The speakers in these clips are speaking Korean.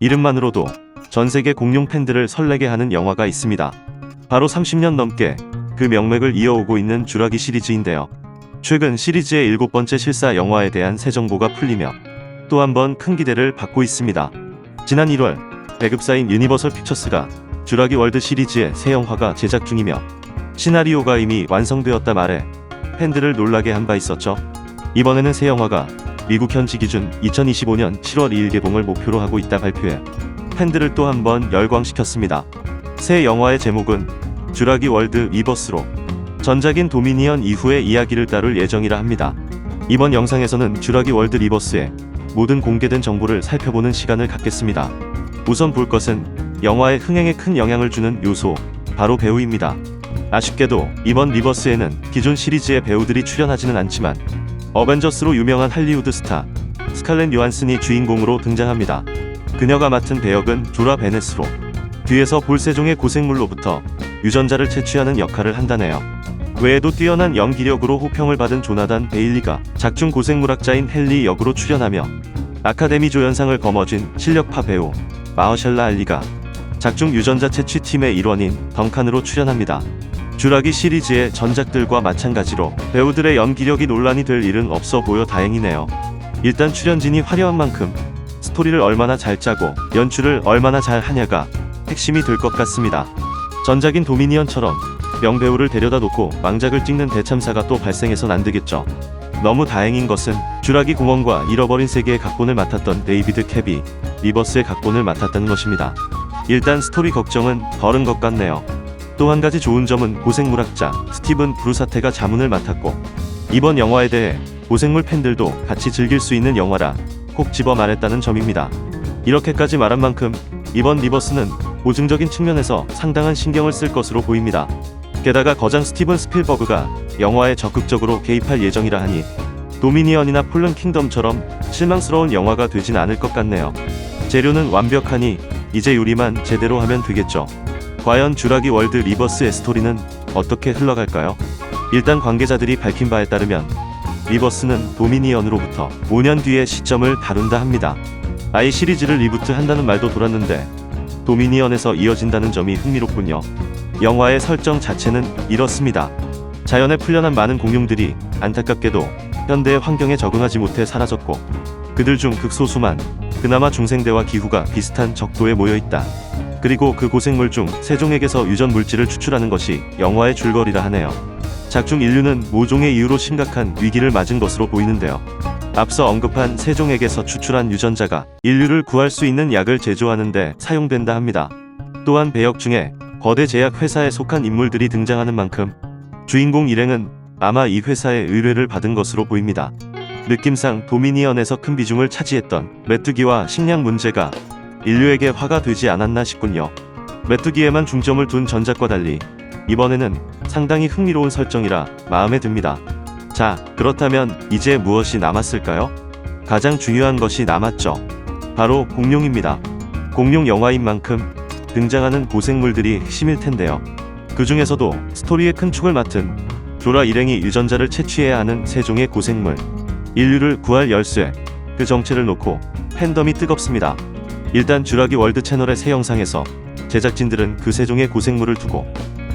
이름만으로도 전 세계 공룡 팬들을 설레게 하는 영화가 있습니다. 바로 30년 넘게 그 명맥을 이어오고 있는 쥬라기 시리즈인데요. 최근 시리즈의 7번째 실사 영화에 대한 새 정보가 풀리며 또 한 번 큰 기대를 받고 있습니다. 지난 1월 배급사인 유니버설 픽처스가 쥬라기 월드 시리즈의 새 영화가 제작 중이며 시나리오가 이미 완성되었다 말해 팬들을 놀라게 한 바 있었죠. 이번에는 새 영화가 미국 현지 기준 2025년 7월 2일 개봉을 목표로 하고 있다 발표해 팬들을 또 한 번 열광시켰습니다. 새 영화의 제목은 쥬라기 월드 리버스로 전작인 도미니언 이후의 이야기를 다룰 예정이라 합니다. 이번 영상에서는 쥬라기 월드 리버스의 모든 공개된 정보를 살펴보는 시간을 갖겠습니다. 우선 볼 것은 영화의 흥행에 큰 영향을 주는 요소, 바로 배우입니다. 아쉽게도 이번 리버스에는 기존 시리즈의 배우들이 출연하지는 않지만 어벤져스로 유명한 할리우드 스타 스칼렛 요한슨이 주인공으로 등장합니다. 그녀가 맡은 배역은 조라 베넷으로 뒤에서 볼세종의 고생물로부터 유전자를 채취하는 역할을 한다네요. 외에도 뛰어난 연기력으로 호평을 받은 조나단 베일리가 작중 고생물학자인 헨리 역으로 출연하며 아카데미 조연상을 거머쥔 실력파 배우 마허셜라 알리가 작중 유전자 채취팀의 일원인 덩칸으로 출연합니다. 쥬라기 시리즈의 전작들과 마찬가지로 배우들의 연기력이 논란이 될 일은 없어 보여 다행이네요. 일단 출연진이 화려한 만큼 스토리를 얼마나 잘 짜고 연출을 얼마나 잘 하냐가 핵심이 될 것 같습니다. 전작인 도미니언처럼 명배우를 데려다 놓고 망작을 찍는 대참사가 또 발생해선 안 되겠죠. 너무 다행인 것은 쥬라기 공원과 잃어버린 세계의 각본을 맡았던 데이비드 캡이 리버스의 각본을 맡았다는 것입니다. 일단 스토리 걱정은 덜은 것 같네요. 또 한 가지 좋은 점은 고생물학자 스티븐 브루사테가 자문을 맡았고 이번 영화에 대해 고생물 팬들도 같이 즐길 수 있는 영화라 콕 집어 말했다는 점입니다. 이렇게까지 말한 만큼 이번 리버스는 보증적인 측면에서 상당한 신경을 쓸 것으로 보입니다. 게다가 거장 스티븐 스필버그가 영화에 적극적으로 개입할 예정이라 하니 도미니언이나 폴른 킹덤처럼 실망스러운 영화가 되진 않을 것 같네요. 재료는 완벽하니 이제 요리만 제대로 하면 되겠죠. 과연 쥬라기 월드 리버스의 스토리는 어떻게 흘러갈까요? 일단 관계자들이 밝힌 바에 따르면 리버스는 도미니언으로부터 5년 뒤의 시점을 다룬다 합니다. 아예 시리즈를 리부트 한다는 말도 돌았는데 도미니언에서 이어진다는 점이 흥미롭군요. 영화의 설정 자체는 이렇습니다. 자연에 풀려난 많은 공룡들이 안타깝게도 현대의 환경에 적응하지 못해 사라졌고 그들 중 극소수만 그나마 중생대와 기후가 비슷한 적도에 모여있다. 그리고 그 고생물 중 세종에게서 유전 물질을 추출하는 것이 영화의 줄거리라 하네요. 작중 인류는 모종의 이유로 심각한 위기를 맞은 것으로 보이는데요. 앞서 언급한 세종에게서 추출한 유전자가 인류를 구할 수 있는 약을 제조하는 데 사용된다 합니다. 또한 배역 중에 거대 제약 회사에 속한 인물들이 등장하는 만큼 주인공 일행은 아마 이 회사의 의뢰를 받은 것으로 보입니다. 느낌상 도미니언에서 큰 비중을 차지했던 메뚜기와 식량 문제가 인류에게 화가 되지 않았나 싶군요. 메뚜기에만 중점을 둔 전작과 달리 이번에는 상당히 흥미로운 설정이라 마음에 듭니다. 자, 그렇다면 이제 무엇이 남았을까요? 가장 중요한 것이 남았죠. 바로 공룡입니다. 공룡 영화인 만큼 등장하는 고생물들이 핵심일 텐데요. 그 중에서도 스토리의 큰 축을 맡은 조라 일행이 유전자를 채취해야 하는 세종의 고생물, 인류를 구할 열쇠, 그 정체를 놓고 팬덤이 뜨겁습니다. 일단 쥬라기 월드 채널의 새 영상에서 제작진들은 그 세종의 고생물을 두고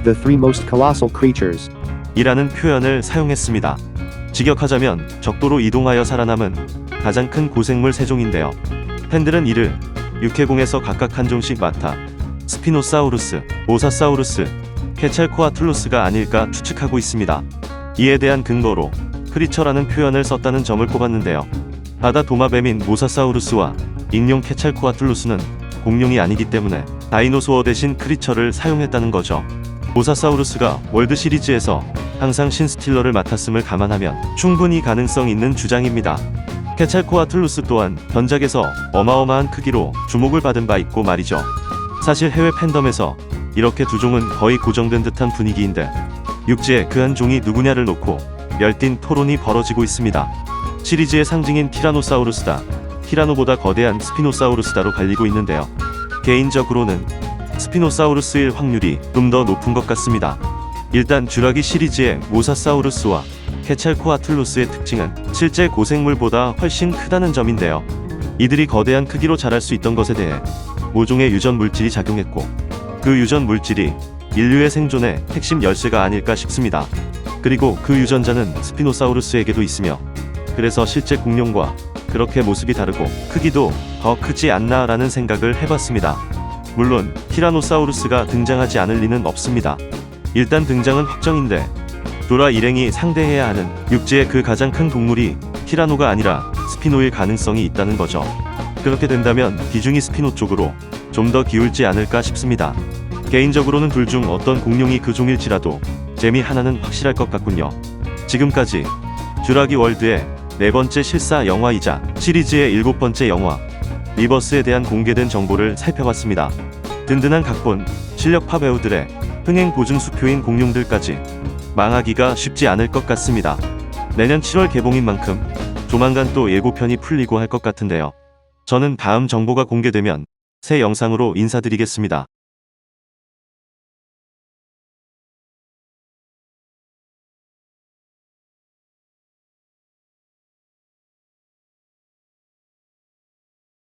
The three most colossal creatures 이라는 표현을 사용했습니다. 직역하자면 적도로 이동하여 살아남은 가장 큰 고생물 세종인데요. 팬들은 이를 육해공에서 각각 한 종씩 맡아 스피노사우루스, 모사사우루스, 케찰코아툴루스가 아닐까 추측하고 있습니다. 이에 대한 근거로 크리처라는 표현을 썼다는 점을 꼽았는데요. 바다 도마뱀인 모사사우루스와 익룡 케찰코아툴루스는 공룡이 아니기 때문에 다이노소어 대신 크리처를 사용했다는 거죠. 모사사우루스가 월드 시리즈에서 항상 신스틸러를 맡았음을 감안하면 충분히 가능성 있는 주장입니다. 케찰코아툴루스 또한 전작에서 어마어마한 크기로 주목을 받은 바 있고 말이죠. 사실 해외 팬덤에서 이렇게 두 종은 거의 고정된 듯한 분위기인데 육지에 그 한 종이 누구냐를 놓고 열띤 토론이 벌어지고 있습니다. 시리즈의 상징인 티라노사우루스다, 티라노보다 거대한 스피노사우루스다로 갈리고 있는데요. 개인적으로는 스피노사우루스일 확률이 좀 더 높은 것 같습니다. 일단 쥬라기 시리즈의 모사사우루스와 케찰코아툴루스의 특징은 실제 고생물보다 훨씬 크다는 점인데요. 이들이 거대한 크기로 자랄 수 있던 것에 대해 모종의 유전 물질이 작용했고, 그 유전 물질이 인류의 생존의 핵심 열쇠가 아닐까 싶습니다. 그리고 그 유전자는 스피노사우루스에게도 있으며, 그래서 실제 공룡과 그렇게 모습이 다르고 크기도 더 크지 않나라는 생각을 해봤습니다. 물론 티라노사우루스가 등장하지 않을 리는 없습니다. 일단 등장은 확정인데 도라 일행이 상대해야 하는 육지의 그 가장 큰 동물이 티라노가 아니라 스피노일 가능성이 있다는 거죠. 그렇게 된다면 비중이 스피노 쪽으로 좀 더 기울지 않을까 싶습니다. 개인적으로는 둘 중 어떤 공룡이 그 종일지라도 재미 하나는 확실할 것 같군요. 지금까지 쥬라기 월드의 4번째 실사 영화이자 시리즈의 7번째 영화 리버스에 대한 공개된 정보를 살펴봤습니다. 든든한 각본, 실력파 배우들의 흥행 보증 수표인 공룡들까지 망하기가 쉽지 않을 것 같습니다. 내년 7월 개봉인 만큼 조만간 또 예고편이 풀리고 할 것 같은데요. 저는 다음 정보가 공개되면 새 영상으로 인사드리겠습니다.